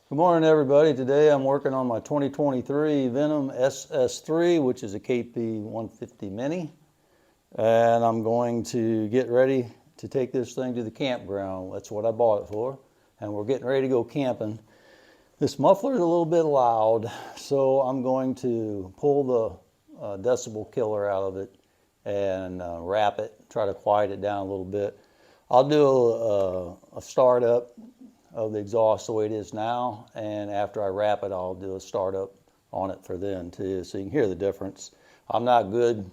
Good morning, everybody. Today I'm working on my 2023 Venom SS3, which is a KP 150 Mini. And I'm going to get ready to take this thing to the campground. That's what I bought it for. And we're getting ready to go camping. This muffler is a little bit loud, so I'm going to pull the decibel killer out of it and wrap it, try to quiet it down a little bit. I'll do a startup of the exhaust the way it is now, and after I wrap it, I'll do a startup on it for then too, so you can hear the difference. I'm not good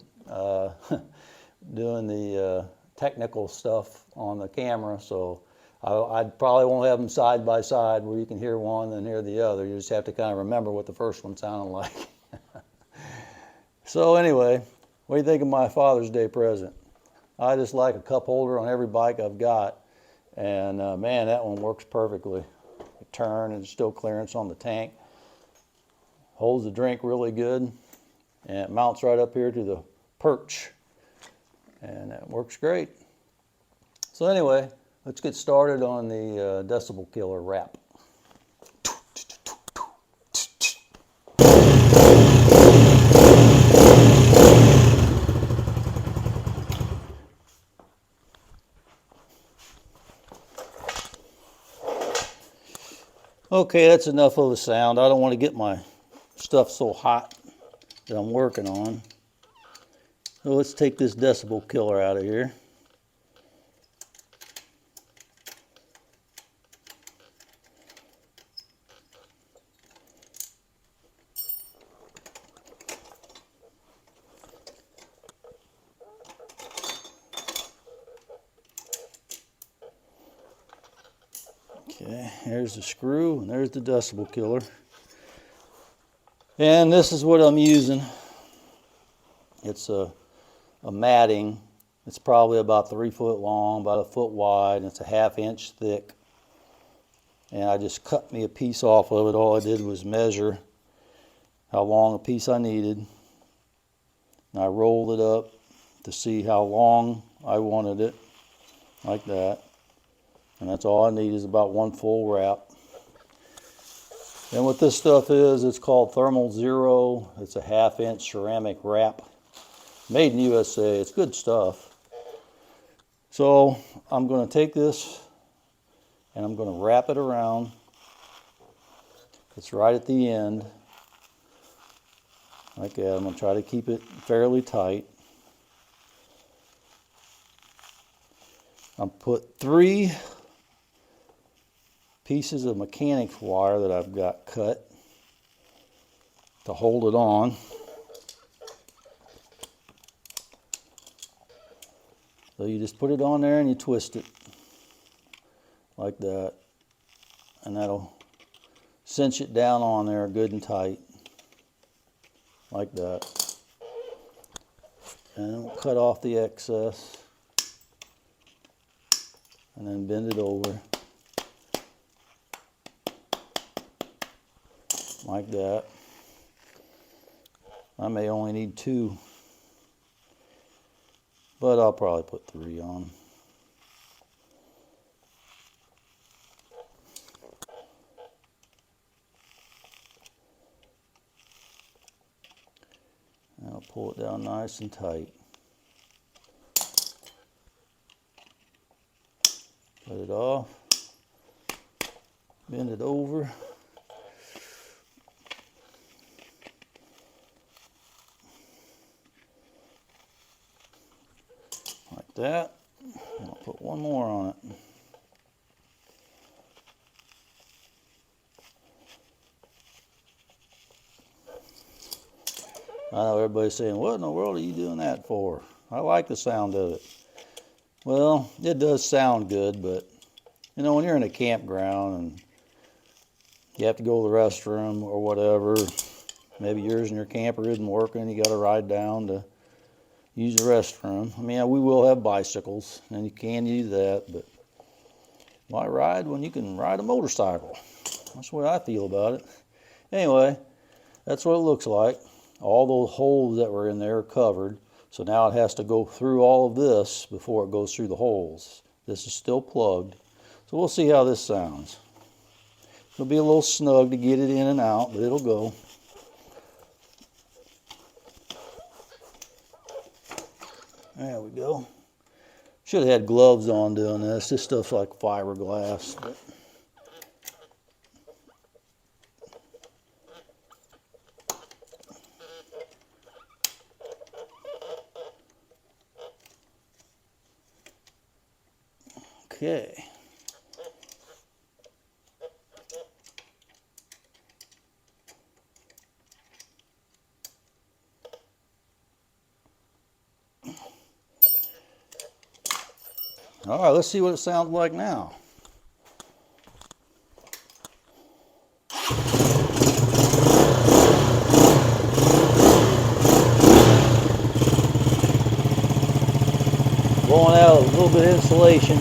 doing the technical stuff on the camera, so I probably won't have them side by side where you can hear one and hear the other. You just have to kind of remember what the first one sounded like. So anyway, what do you think of my Father's Day present? I just like a cup holder on every bike I've got. And man, that one works perfectly. You turn and still clearance on the tank. Holds the drink really good. And it mounts right up here to the perch. And that works great. So anyway, let's get started on the decibel killer wrap. Okay, that's enough of the sound. I don't want to get my stuff so hot that I'm working on. So let's take this decibel killer out of here. Okay, there's the screw and there's the decibel killer. And this is what I'm using. It's a matting. It's probably about 3 foot long, about 1 foot wide, and it's a 1/2 inch thick. And I just cut me a piece off of it. All I did was measure how long a piece I needed. And I rolled it up to see how long I wanted it, like that. And that's all I need is about 1 full wrap. And what this stuff is, it's called Thermal Zero. It's a 1/2 inch ceramic wrap. Made in USA. It's good stuff. So I'm going to take this and I'm going to wrap it around. It's right at the end. Like that. I'm going to try to keep it fairly tight. I'll put 3 pieces of mechanics wire that I've got cut to hold it on. So you just put it on there and you twist it like that, and that'll cinch it down on there good and tight like that. And we'll cut off the excess and then bend it over like that. I may only need 2, but I'll probably put 3 on. And I'll pull it down nice and tight. Cut it off. Bend it over. Like that. And I'll put 1 more on it. I know everybody's saying, what in the world are you doing that for? I like the sound of it. Well, it does sound good, but you know, when you're in a campground and you have to go to the restroom or whatever, maybe yours and your camper isn't working, you got to ride down to use the restroom. I mean, we will have bicycles and you can use that, but why ride when you can ride a motorcycle? That's the way I feel about it. Anyway, that's what it looks like. All those holes that were in there are covered. So now it has to go through all of this before it goes through the holes. This is still plugged. So we'll see how this sounds. It'll be a little snug to get it in and out, but it'll go. There we go. Should have had gloves on doing this. This stuff's like fiberglass. But okay. All right, let's see what it sounds like now. Blowing out a little bit of insulation.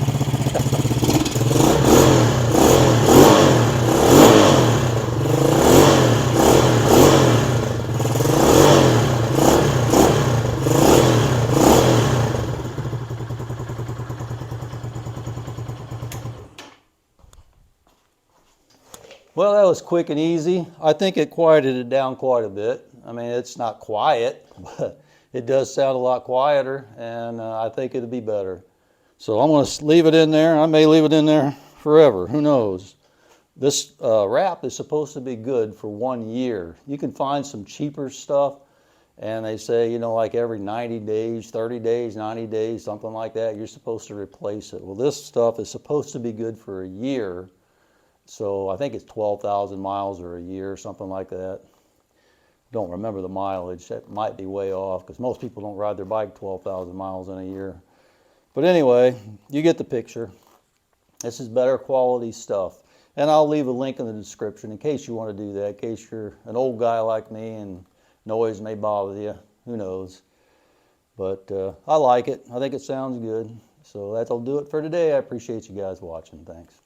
Well, that was quick and easy. I think it quieted it down quite a bit. I mean, it's not quiet, but it does sound a lot quieter, and I think it'll be better. So I'm going to leave it in there. I may leave it in there forever. Who knows? This wrap is supposed to be good for 1 year. You can find some cheaper stuff, and they say, you know, like every 90 days, 30 days, 90 days, something like that, you're supposed to replace it. Well, this stuff is supposed to be good for a year. So I think it's 12,000 miles or a year or something like that. Don't remember the mileage. That might be way off because most people don't ride their bike 12,000 miles in a year. But anyway, you get the picture. This is better quality stuff. And I'll leave a link in the description in case you want to do that, in case you're an old guy like me and noise may bother you. Who knows? But I like it. I think it sounds good. So that'll do it for today. I appreciate you guys watching. Thanks.